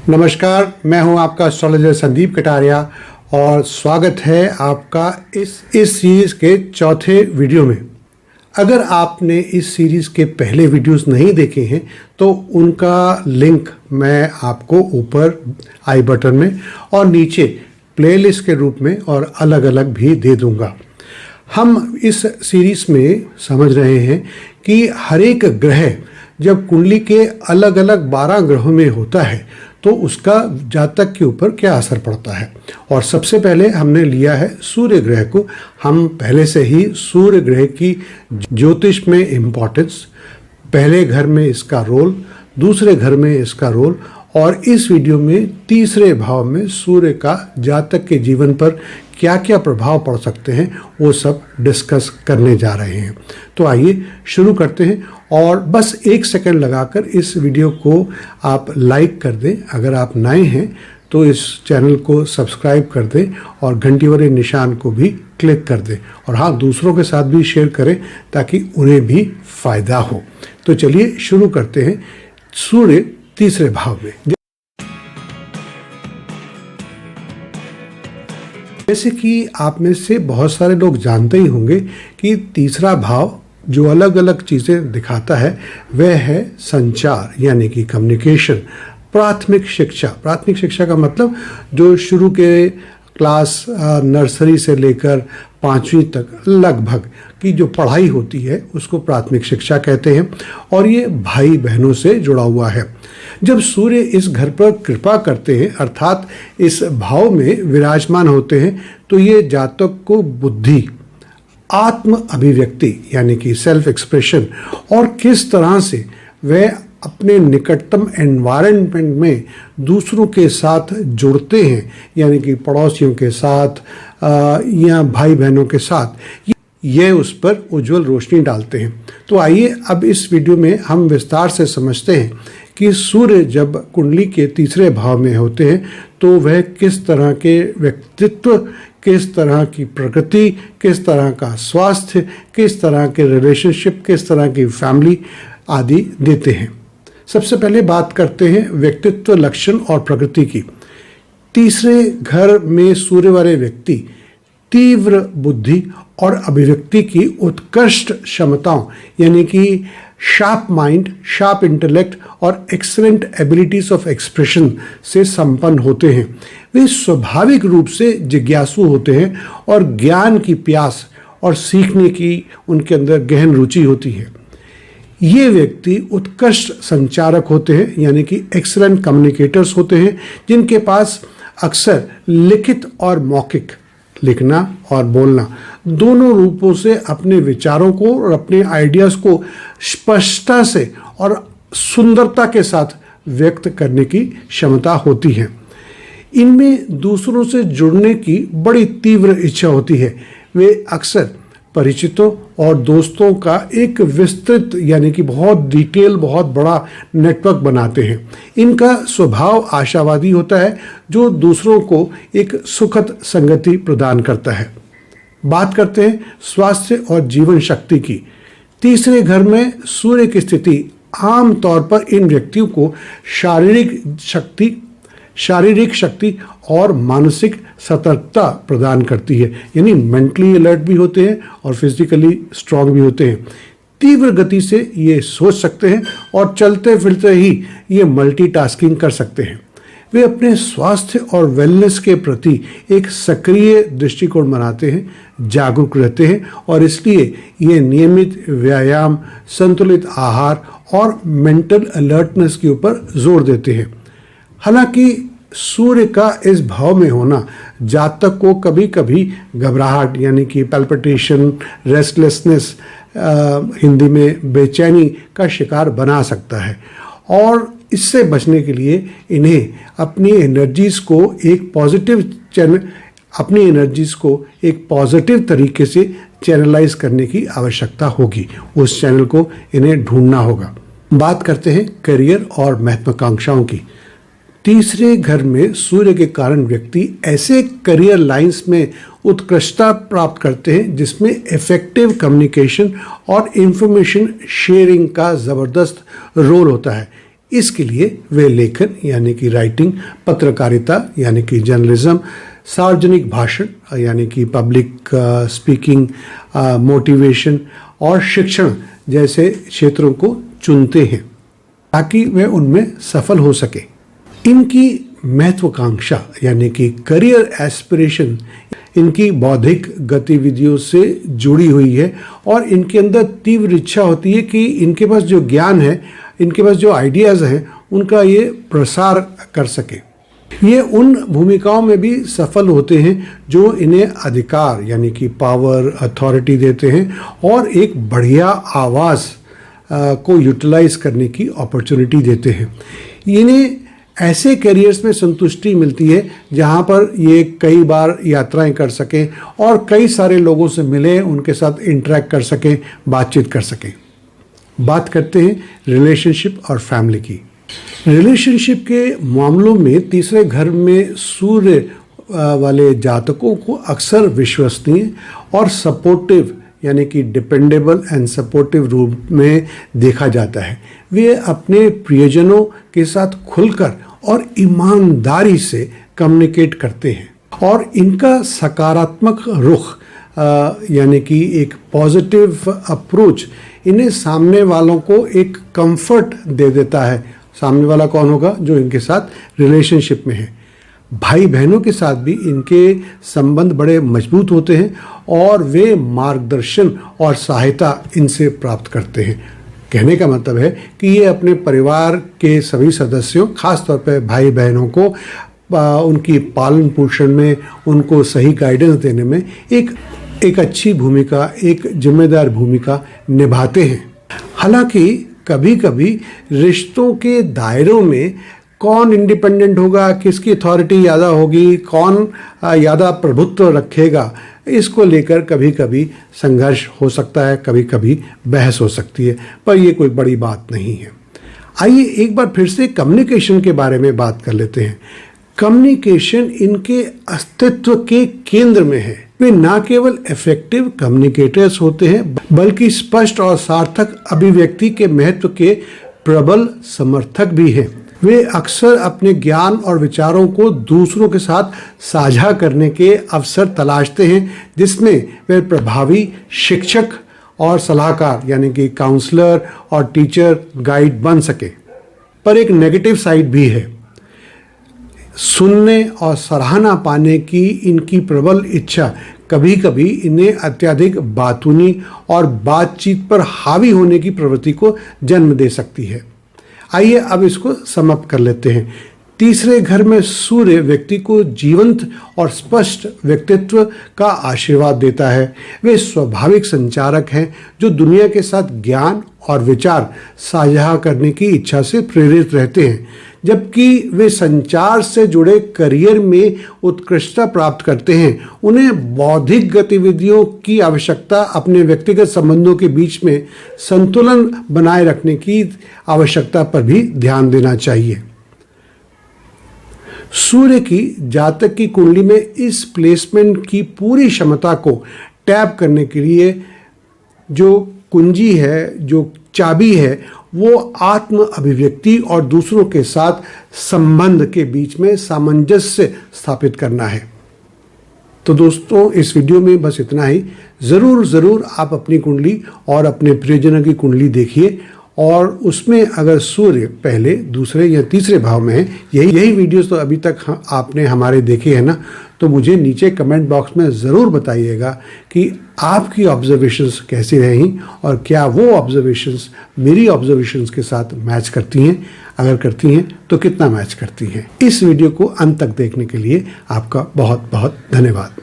नमस्कार, मैं हूं आपका एस्ट्रोलॉजर संदीप कटारिया और स्वागत है आपका इस सीरीज़ के चौथे वीडियो में। अगर आपने इस सीरीज़ के पहले वीडियोस नहीं देखे हैं तो उनका लिंक मैं आपको ऊपर आई बटन में और नीचे प्लेलिस्ट के रूप में और अलग अलग भी दे दूंगा। हम इस सीरीज़ में समझ रहे हैं कि हर एक ग्रह जब कुंडली के अलग अलग 12 ग्रहों में होता है तो उसका जातक के ऊपर क्या असर पड़ता है। और सबसे पहले हमने लिया है सूर्य ग्रह को। हम पहले से ही सूर्य ग्रह की ज्योतिष में इम्पोर्टेंस, पहले घर में इसका रोल, दूसरे घर में इसका रोल और इस वीडियो में तीसरे भाव में सूर्य का जातक के जीवन पर क्या क्या प्रभाव पड़ सकते हैं वो सब डिस्कस करने जा रहे हैं। तो आइए शुरू करते हैं और बस 1 सेकंड लगाकर इस वीडियो को आप लाइक कर दें। अगर आप नए हैं तो इस चैनल को सब्सक्राइब कर दें और घंटी वाले निशान को भी क्लिक कर दें और हाँ, दूसरों के साथ भी शेयर करें ताकि उन्हें भी फायदा हो। तो चलिए शुरू करते हैं सूर्य तीसरे भाव में। जैसे कि आप में से बहुत सारे लोग जानते ही होंगे कि तीसरा भाव जो अलग अलग चीज़ें दिखाता है वह है संचार यानी कि कम्युनिकेशन, प्राथमिक शिक्षा। प्राथमिक शिक्षा का मतलब जो शुरू के क्लास नर्सरी से लेकर 5वीं तक लगभग की जो पढ़ाई होती है उसको प्राथमिक शिक्षा कहते हैं और ये भाई बहनों से जुड़ा हुआ है। जब सूर्य इस घर पर कृपा करते हैं अर्थात इस भाव में विराजमान होते हैं तो ये जातक को बुद्धि, आत्म अभिव्यक्ति यानी कि सेल्फ एक्सप्रेशन और किस तरह से वह अपने निकटतम एनवायरनमेंट में दूसरों के साथ जुड़ते हैं यानी कि पड़ोसियों के साथ या भाई बहनों के साथ, यह उस पर उज्जवल रोशनी डालते हैं। तो आइए अब इस वीडियो में हम विस्तार से समझते हैं कि सूर्य जब कुंडली के तीसरे भाव में होते हैं तो वह किस तरह के व्यक्तित्व, किस तरह की प्रकृति, किस तरह का स्वास्थ्य, किस तरह के रिलेशनशिप, किस तरह की फैमिली आदि देते हैं। सबसे पहले बात करते हैं व्यक्तित्व लक्षण और प्रकृति की। तीसरे घर में सूर्य वाले व्यक्ति तीव्र बुद्धि और अभिव्यक्ति की उत्कृष्ट क्षमताओं यानी कि शार्प माइंड, शार्प इंटेलेक्ट और एक्सीलेंट एबिलिटीज ऑफ एक्सप्रेशन से संपन्न होते हैं। वे स्वाभाविक रूप से जिज्ञासु होते हैं और ज्ञान की प्यास और सीखने की उनके अंदर गहन रुचि होती है। ये व्यक्ति उत्कृष्ट संचारक होते हैं यानी कि एक्सीलेंट कम्युनिकेटर्स होते हैं जिनके पास अक्सर लिखित और मौखिक, लिखना और बोलना दोनों रूपों से अपने विचारों को और अपने आइडियाज़ को स्पष्टता से और सुंदरता के साथ व्यक्त करने की क्षमता होती है। इनमें दूसरों से जुड़ने की बड़ी तीव्र इच्छा होती है। वे अक्सर परिचितों और दोस्तों का एक विस्तृत यानी कि बहुत डिटेल, बहुत बड़ा नेटवर्क बनाते हैं। इनका स्वभाव आशावादी होता है जो दूसरों को एक सुखद संगति प्रदान करता है। बात करते हैं स्वास्थ्य और जीवन शक्ति की। तीसरे घर में सूर्य की स्थिति आमतौर पर इन व्यक्तियों को शारीरिक शक्ति और मानसिक सतर्कता प्रदान करती है यानी मेंटली अलर्ट भी होते हैं और फिजिकली स्ट्रांग भी होते हैं। तीव्र गति से ये सोच सकते हैं और चलते फिरते ही ये मल्टीटास्किंग कर सकते हैं। वे अपने स्वास्थ्य और वेलनेस के प्रति एक सक्रिय दृष्टिकोण बनाते हैं, जागरूक रहते हैं और इसलिए ये नियमित व्यायाम, संतुलित आहार और मेंटल अलर्टनेस के ऊपर जोर देते हैं। हालांकि सूर्य का इस भाव में होना जातक को कभी कभी घबराहट यानी कि पैल्पिटेशन, रेस्टलेसनेस, हिंदी में बेचैनी का शिकार बना सकता है और इससे बचने के लिए इन्हें अपनी एनर्जीज़ को एक पॉजिटिव तरीके से चैनलाइज करने की आवश्यकता होगी। उस चैनल को इन्हें ढूंढना होगा। बात करते हैं करियर और महत्वाकांक्षाओं की। तीसरे घर में सूर्य के कारण व्यक्ति ऐसे करियर लाइंस में उत्कृष्टता प्राप्त करते हैं जिसमें इफेक्टिव कम्युनिकेशन और इंफॉर्मेशन शेयरिंग का ज़बरदस्त रोल होता है। इसके लिए वे लेखन यानी कि राइटिंग, पत्रकारिता यानी कि जर्नलिज्म, सार्वजनिक भाषण यानी कि पब्लिक स्पीकिंग, मोटिवेशन और शिक्षण जैसे क्षेत्रों को चुनते हैं ताकि वे उनमें सफल हो सके। इनकी महत्वाकांक्षा यानी कि करियर एस्पिरेशन इनकी बौद्धिक गतिविधियों से जुड़ी हुई है और इनके अंदर तीव्र इच्छा होती है कि इनके पास जो ज्ञान है, इनके पास जो आइडियाज़ हैं, उनका ये प्रसार कर सके। ये उन भूमिकाओं में भी सफल होते हैं जो इन्हें अधिकार यानी कि पावर, अथॉरिटी देते हैं और एक बढ़िया आवाज़ को यूटिलाइज करने की अपॉर्चुनिटी देते हैं। इन्हें ऐसे करियर्स में संतुष्टि मिलती है जहां पर ये कई बार यात्राएं कर सकें और कई सारे लोगों से मिलें, उनके साथ इंटरेक्ट कर सकें, बातचीत कर सकें। बात करते हैं रिलेशनशिप और फैमिली की। रिलेशनशिप के मामलों में तीसरे घर में सूर्य वाले जातकों को अक्सर विश्वसनीय और सपोर्टिव यानी कि डिपेंडेबल एंड सपोर्टिव रूप में देखा जाता है। वे अपने प्रियजनों के साथ खुलकर और ईमानदारी से कम्युनिकेट करते हैं और इनका सकारात्मक रुख यानी कि एक पॉजिटिव अप्रोच इन्हें सामने वालों को एक कंफर्ट दे देता है। सामने वाला कौन होगा? जो इनके साथ रिलेशनशिप में है। भाई बहनों के साथ भी इनके संबंध बड़े मजबूत होते हैं और वे मार्गदर्शन और सहायता इनसे प्राप्त करते हैं। कहने का मतलब है कि ये अपने परिवार के सभी सदस्यों, खासतौर पर भाई बहनों को उनकी पालन पोषण में, उनको सही गाइडेंस देने में एक अच्छी भूमिका, एक जिम्मेदार भूमिका निभाते हैं। हालांकि कभी कभी रिश्तों के दायरों में कौन इंडिपेंडेंट होगा, किसकी अथॉरिटी ज़्यादा होगी, कौन ज़्यादा प्रभुत्व रखेगा, इसको लेकर कभी कभी संघर्ष हो सकता है, कभी कभी बहस हो सकती है, पर ये कोई बड़ी बात नहीं है। आइए एक बार फिर से कम्युनिकेशन के बारे में बात कर लेते हैं। कम्युनिकेशन इनके अस्तित्व के केंद्र में है। वे न केवल इफेक्टिव कम्युनिकेटर्स होते हैं बल्कि स्पष्ट और सार्थक अभिव्यक्ति के महत्व के प्रबल समर्थक भी हैं। वे अक्सर अपने ज्ञान और विचारों को दूसरों के साथ साझा करने के अवसर तलाशते हैं जिसमें वे प्रभावी शिक्षक और सलाहकार यानी कि काउंसलर और टीचर गाइड बन सके। पर एक नेगेटिव साइड भी है। सुनने और सराहना पाने की इनकी प्रबल इच्छा कभी कभी इन्हें अत्यधिक बातूनी और बातचीत पर हावी होने की प्रवृत्ति को जन्म दे सकती है। आइए अब इसको समाप्त कर लेते हैं। तीसरे घर में सूर्य व्यक्ति को जीवंत और स्पष्ट व्यक्तित्व का आशीर्वाद देता है। वे स्वाभाविक संचारक हैं जो दुनिया के साथ ज्ञान और विचार साझा करने की इच्छा से प्रेरित रहते हैं, जबकि वे संचार से जुड़े करियर में उत्कृष्टता प्राप्त करते हैं। उन्हें बौद्धिक गतिविधियों की आवश्यकता, अपने व्यक्तिगत संबंधों के बीच में संतुलन बनाए रखने की आवश्यकता पर भी ध्यान देना चाहिए। सूर्य की जातक की कुंडली में इस प्लेसमेंट की पूरी क्षमता को टैप करने के लिए जो कुंजी है, जो चाबी है, वो आत्म अभिव्यक्ति और दूसरों के साथ संबंध के बीच में सामंजस्य स्थापित करना है। तो दोस्तों, इस वीडियो में बस इतना ही। ज़रूर आप अपनी कुंडली और अपने प्रियजनों की कुंडली देखिए और उसमें अगर सूर्य पहले, दूसरे या तीसरे भाव में है, यही वीडियोस तो अभी तक आपने हमारे देखे हैं ना, तो मुझे नीचे कमेंट बॉक्स में ज़रूर बताइएगा कि आपकी ऑब्जर्वेशंस कैसी रहीं और क्या वो ऑब्जर्वेशंस मेरी ऑब्जर्वेशंस के साथ मैच करती हैं। अगर करती हैं तो कितना मैच करती हैं। इस वीडियो को अंत तक देखने के लिए आपका बहुत बहुत धन्यवाद।